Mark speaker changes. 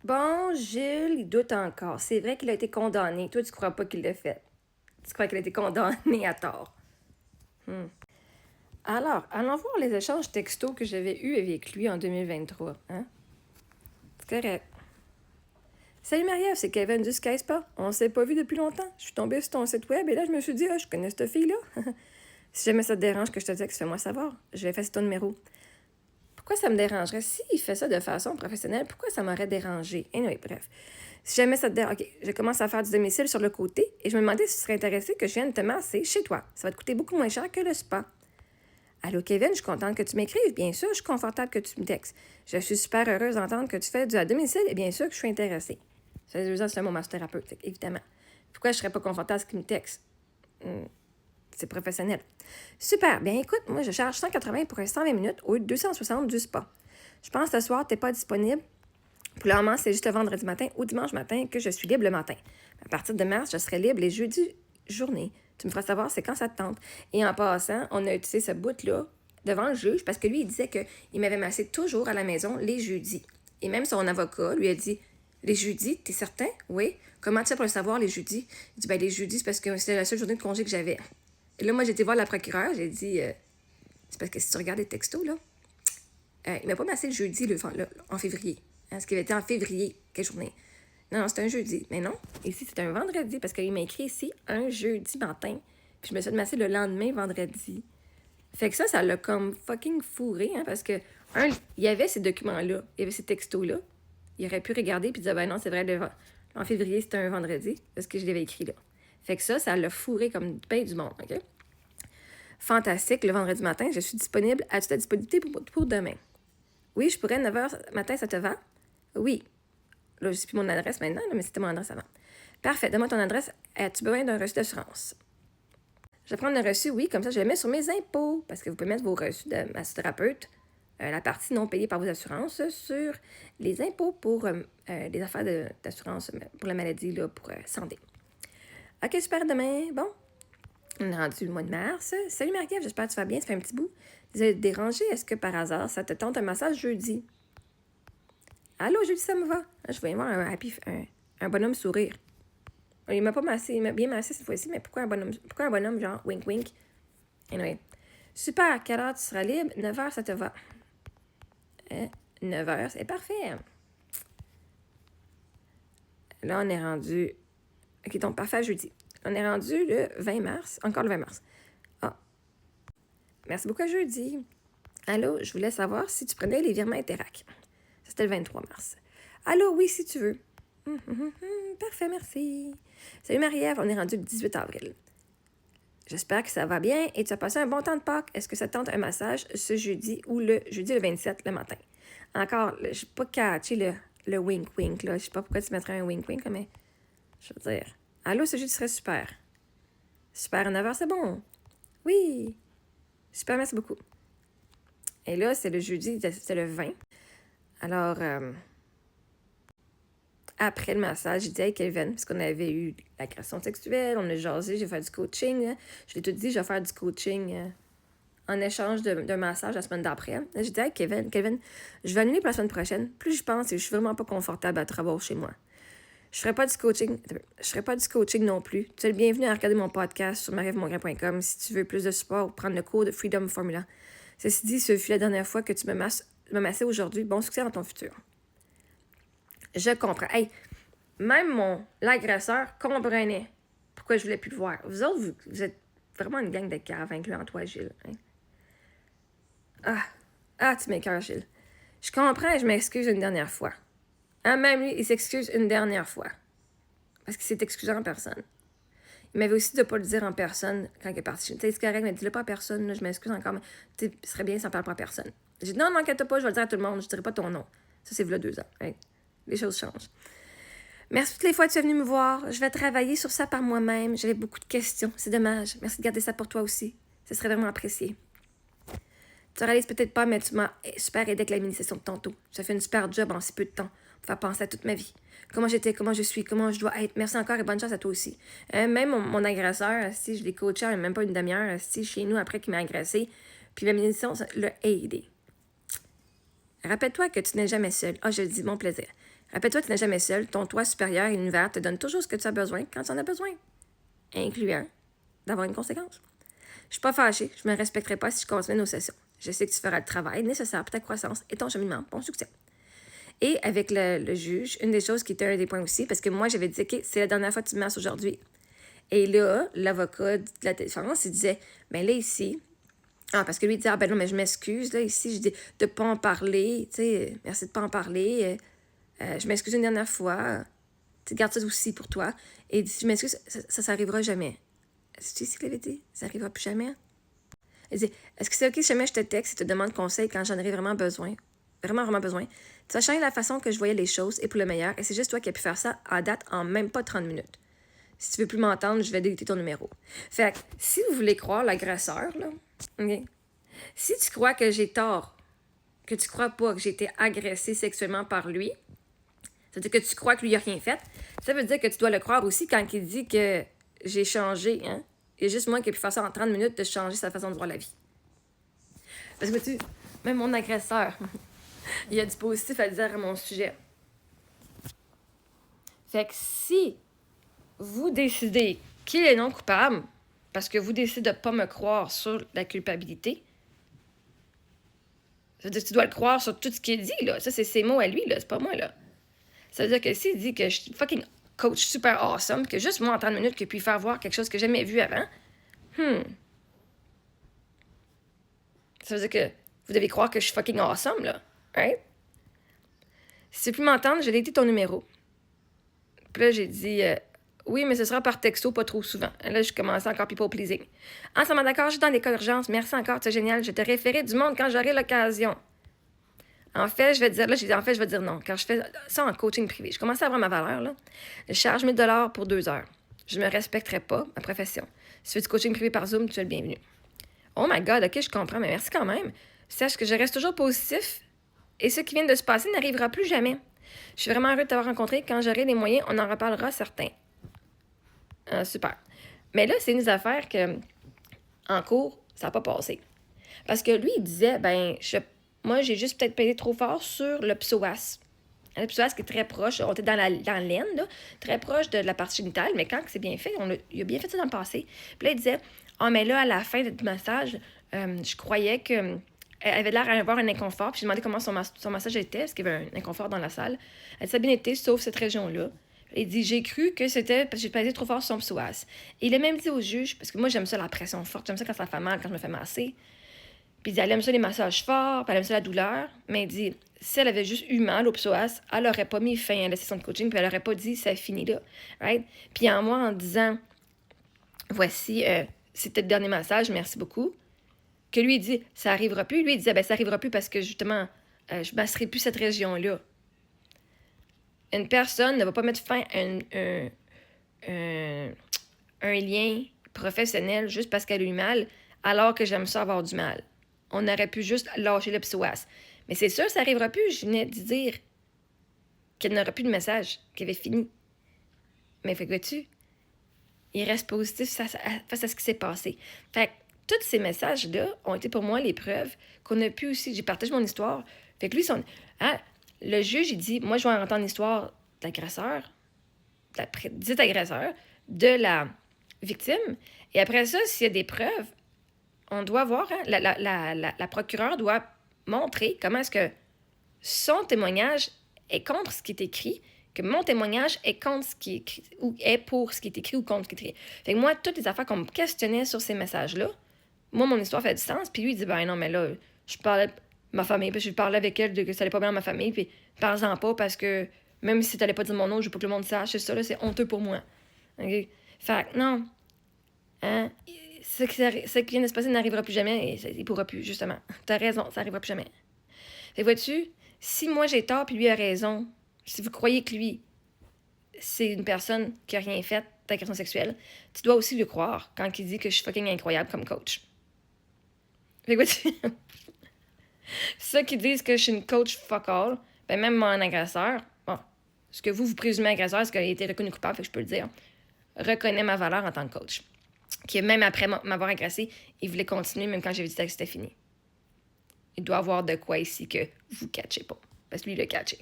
Speaker 1: Bon, Gilles, il doute encore. C'est vrai qu'il a été condamné. Toi, tu crois pas qu'il l'a fait. Tu crois qu'il a été condamné à tort. Alors, allons voir les échanges textos que j'avais eus avec lui en 2023. Hein? C'est correct. Salut Marie-Ève, c'est Kevin du Skyspa. On s'est pas vu depuis longtemps. Je suis tombée sur ton site web et là, je me suis dit, je connais cette fille-là. Si jamais ça te dérange que je te texte, fais-moi savoir. Je vais effacer ton numéro. Pourquoi ça me dérangerait? S'il fait ça de façon professionnelle, pourquoi ça m'aurait dérangé? Anyway, bref. Si jamais ça te dérange... OK, je commence à faire du domicile sur le côté et je me demandais si tu serais intéressé que je vienne te masser chez toi. Ça va te coûter beaucoup moins cher que le spa. Allô, Kevin, je suis contente que tu m'écrives. Bien sûr, je suis confortable que tu me textes. Je suis super heureuse d'entendre que tu fais du à domicile et bien sûr que je suis intéressée. Ça fait 2 ans que c'est mon massothérapeute, évidemment. Pourquoi je serais pas confortable à ce qu'il me texte? C'est professionnel. Super. Bien, écoute, moi, je charge 180 pour un 120 minutes au lieu de 260 du spa. Je pense que ce soir, tu n'es pas disponible. Pour le moment, c'est juste le vendredi matin ou dimanche matin que je suis libre le matin. À partir de mars, je serai libre les jeudis journée. Tu me feras savoir c'est quand ça te tente. Et en passant, on a utilisé ce bout-là devant le juge parce que lui, il disait qu'il m'avait massé toujours à la maison les jeudis. Et même son avocat lui a dit « Les jeudis, t'es certain? Oui. Comment tu sais pour le savoir les jeudis? » Il dit « Les jeudis, c'est parce que c'était la seule journée de congé que j'avais. » Et là, moi, j'ai été voir la procureure. J'ai dit c'est parce que si tu regardes les textos, là, il m'a pas massé le jeudi en février. Hein, ce qui avait été en février. Quelle journée? Non, c'est un jeudi. Mais non, ici, c'est un vendredi parce qu'il m'a écrit ici un jeudi matin. Puis je me suis fait masser le lendemain, vendredi. Fait que ça l'a comme fucking fourré, hein, parce que, il y avait ces documents-là, il y avait ces textos-là. Il aurait pu regarder puis dire, ben non, c'est vrai, en février, c'était un vendredi, parce que je l'avais écrit là. Fait que ça l'a fourré comme du pain du monde, OK? Fantastique, le vendredi matin, je suis disponible. As-tu ta disponibilité pour demain? Oui, je pourrais 9h matin, ça te va? Oui. Là, je sais plus mon adresse maintenant, là, mais c'était mon adresse avant. Parfait, donne-moi ton adresse. As-tu besoin d'un reçu d'assurance? Je vais prendre un reçu, oui, comme ça, je le mets sur mes impôts, parce que vous pouvez mettre vos reçus de massothérapeute, la partie non payée par vos assurances, sur les impôts pour les affaires d'assurance pour la maladie, là, pour santé. OK, super, demain. Bon, on est rendu le mois de mars. Salut Marie-Ève, j'espère que tu vas bien, ça fait un petit bout. Désolée de te déranger, est-ce que par hasard, ça te tente un massage jeudi? Allô, jeudi, ça me va. Je vais voir un bonhomme sourire. Il m'a pas massé, il m'a bien massé cette fois-ci, mais pourquoi un bonhomme genre wink wink? Anyway. Super, quelle heure tu seras libre? 9h, ça te va? 9h, c'est parfait. Là, on est rendu... OK, donc parfait, jeudi. On est rendu le 20 mars, encore le 20 mars. Ah, merci beaucoup à jeudi. Allô, je voulais savoir si tu prenais les virements Interac. Ça, c'était le 23 mars. Allô, oui, si tu veux. Parfait, merci. Salut Marie-Ève, on est rendu le 18 avril. J'espère que ça va bien et tu as passé un bon temps de Pâques. Est-ce que ça te tente un massage ce jeudi ou le jeudi le 27 le matin? Encore, je n'ai pas catché le wink-wink. Je ne sais pas pourquoi tu mettrais un wink-wink, mais je veux dire. Allô, ce jeudi serait super. Super, à 9h, c'est bon. Oui. Super, merci beaucoup. Et là, c'est le jeudi, c'est le 20. Alors, après le massage, j'ai dit, hey Kevin, parce qu'on avait eu l'agression sexuelle, on a jasé, j'ai fait du coaching. Hein. Je l'ai tout dit, je vais faire du coaching en échange d'un massage la semaine d'après. J'ai dit, hey Kevin, je vais annuler pour la semaine prochaine. Plus je pense, et je suis vraiment pas confortable à travailler chez moi. Je ferai pas du coaching non plus. Tu es le bienvenu à regarder mon podcast sur marievmongrain.com si tu veux plus de support ou prendre le cours de Freedom Formula. Ceci dit, ce fut la dernière fois que tu me massais aujourd'hui. Bon succès dans ton futur. Je comprends. Hey, même l'agresseur comprenait pourquoi je voulais plus le voir. Vous autres, vous êtes vraiment une gang de caves, incluant toi, Gilles. Hein? Tu m'écoeures, Gilles. Je comprends et je m'excuse une dernière fois. Hein, même lui, il s'excuse une dernière fois. Parce qu'il s'est excusé en personne. Il m'avait aussi de ne pas le dire en personne quand il est parti. Tu sais, c'est correct, mais dis-le pas à personne. Là, je m'excuse encore, mais ce serait bien si on ne parle pas à personne. J'ai dit non, n'inquiète pas, je vais le dire à tout le monde. Je ne dirai pas ton nom. Ça, c'est voilà 2 ans. Hein? Les choses changent. Merci toutes les fois que tu es venu me voir. Je vais travailler sur ça par moi-même. J'avais beaucoup de questions. C'est dommage. Merci de garder ça pour toi aussi. Ce serait vraiment apprécié. Tu réalises peut-être pas, mais tu m'as super aidé avec la mini-session de tantôt. Tu as fait une super job en si peu de temps pour faire penser à toute ma vie. Comment j'étais, comment je suis, comment je dois être. Merci encore et bonne chance à toi aussi. Même mon agresseur, si je l'ai coaché en même pas une demi-heure, si chez nous après qu'il m'a agressé, puis la mini-session l'a aidé. Rappelle-toi que tu n'es jamais seul. Je le dis, mon plaisir. Rappelle-toi, tu n'es jamais seul. Ton toit supérieur et l'univers te donne toujours ce que tu as besoin quand tu en as besoin, incluant d'avoir une conséquence. Je suis pas fâchée, je me respecterai pas si je continue nos sessions. Je sais que tu feras le travail nécessaire pour ta croissance et ton cheminement pour ton succès. Et avec le juge, une des choses qui était un des points aussi, parce que moi, j'avais dit, OK, c'est la dernière fois que tu me masses aujourd'hui. Et là, l'avocat de la défense, il disait, ben là, ici, parce que lui, il disait, ben non, mais je m'excuse, là, ici, je dis de pas en parler, tu sais, merci de pas en parler, je m'excuse une dernière fois, tu gardes ça aussi pour toi. Et il dit, je m'excuse, ça s'arrivera jamais. C'est ce qu'il avait dit? Ça n'arrivera plus jamais? Il dit, est-ce que c'est OK si jamais je te texte et te demande conseil quand j'en aurai vraiment besoin? Vraiment, vraiment besoin. Tu vas changer la façon que je voyais les choses et pour le meilleur. Et c'est juste toi qui as pu faire ça à date en même pas 30 minutes. Si tu veux plus m'entendre, je vais déliter ton numéro. Fait que, si vous voulez croire l'agresseur, là, OK? Si tu crois que j'ai tort, que tu crois pas que j'ai été agressée sexuellement par lui, ça veut dire que tu crois que lui, il a rien fait. Ça veut dire que tu dois le croire aussi quand il dit que j'ai changé, hein? Il y a juste moi qui ai pu faire ça en 30 minutes de changer sa façon de voir la vie. Parce que tu même mon agresseur, il y a du positif à dire à mon sujet. Fait que si vous décidez qu'il est non coupable, parce que vous décidez de ne pas me croire sur la culpabilité, ça veut dire que tu dois le croire sur tout ce qu'il dit, là. Ça, c'est ses mots à lui, là. C'est pas moi, là. Ça veut dire que s'il dit que je suis fucking coach super awesome, que juste moi, en 30 minutes, que puis faire voir quelque chose que j'ai jamais vu avant, ça veut dire que vous devez croire que je suis fucking awesome, là. Right? Si tu veux plus m'entendre, j'ai dédicté ton numéro. Puis là, j'ai dit, oui, mais ce sera par texto, pas trop souvent. Là, je commençais encore people pleasing. Ah, ça m'a d'accord, je suis dans des cas d'urgence. Merci encore, c'est génial. Je te référer du monde quand j'aurai l'occasion. En fait, je vais dire, là, j'ai dit, en fait, je vais dire non. Quand je fais ça en coaching privé, je commence à avoir ma valeur, là. Je charge 1 000 $ pour 2 heures. Je ne me respecterai pas, ma profession. Si tu fais du coaching privé par Zoom, tu es le bienvenu. Oh my God, OK, je comprends, mais merci quand même. Sache que je reste toujours positif et ce qui vient de se passer n'arrivera plus jamais. Je suis vraiment heureux de t'avoir rencontré. Quand j'aurai les moyens, on en reparlera certains. Super. Mais là, c'est une affaire que, en cours, ça n'a pas passé. Parce que lui, il disait, moi, j'ai juste peut-être payé trop fort sur le psoas. Le psoas qui est très proche, on était dans l'aine, là, très proche de la partie génitale, mais quand c'est bien fait, il a bien fait ça dans le passé. Puis là, il disait, mais là, à la fin du massage, je croyais que elle avait l'air d'avoir un inconfort. Puis j'ai demandé comment son massage était, parce qu'il y avait un inconfort dans la salle. Elle dit, ça a bien été, sauf cette région-là. Il dit, j'ai cru que c'était parce que j'ai pesé trop fort sur son psoas. Et il a même dit au juge, parce que moi, j'aime ça la pression forte, j'aime ça quand ça fait mal, quand je me fais masser. Puis il dit, elle aime ça les massages forts, puis elle aime ça la douleur. Mais il dit, si elle avait juste eu mal au psoas, elle n'aurait pas mis fin à la session de coaching, puis elle n'aurait pas dit, ça finit là. Right? Puis en moi, en disant, voici, c'était le dernier massage, merci beaucoup. Que lui, il dit, ça arrivera plus. Lui, il disait, ça arrivera plus parce que, justement, je masserai plus cette région-là. Une personne ne va pas mettre fin à un lien professionnel juste parce qu'elle a eu mal, alors que j'aime ça avoir du mal. On aurait pu juste lâcher le psoas. Mais c'est sûr, ça n'arrivera plus. Je venais de dire qu'elle n'aurait plus de message, qu'elle avait fini. Mais fait que vois-tu, il reste positif face à ce qui s'est passé. Fait que tous ces messages-là ont été pour moi les preuves qu'on a pu aussi... J'ai partagé mon histoire. Fait que lui, le juge, il dit, moi, je vais entendre l'histoire de l'agresseur, dit agresseur, de la victime. Et après ça, s'il y a des preuves, on doit voir, hein, la procureure doit montrer comment est-ce que son témoignage est contre ce qui est écrit, que mon témoignage est contre ce qui est écrit, ou est pour ce qui est écrit ou contre ce qui est écrit. Fait que moi, toutes les affaires qu'on me questionnait sur ces messages-là, moi, mon histoire fait du sens, puis lui, il dit, non, mais là, je parlais de ma famille, puis je parlais avec elle de que ça allait pas bien dans ma famille, puis parle-en pas, parce que même si t'allais pas dire mon nom, je veux pas que le monde sache, c'est ça, là, c'est honteux pour moi. Okay? Fait que, non. Hein? Ce qui vient de se passer n'arrivera plus jamais, et il pourra plus, justement. T'as raison, ça n'arrivera plus jamais. Fait que vois-tu, si moi j'ai tort, puis lui a raison, si vous croyez que lui, c'est une personne qui a rien fait d'agression sexuelle, tu dois aussi le croire quand il dit que je suis fucking incroyable comme coach. Fait que vois-tu, ceux qui disent que je suis une coach fuck all, même mon agresseur, ce que vous présumez agresseur, ce qu'il a été reconnu coupable, fait que je peux le dire, reconnaît ma valeur en tant que coach. Qui, même après m'avoir agressé, il voulait continuer, même quand j'ai dit que c'était fini. Il doit y avoir de quoi ici que vous ne catchez pas. Parce que lui, il l'a catché.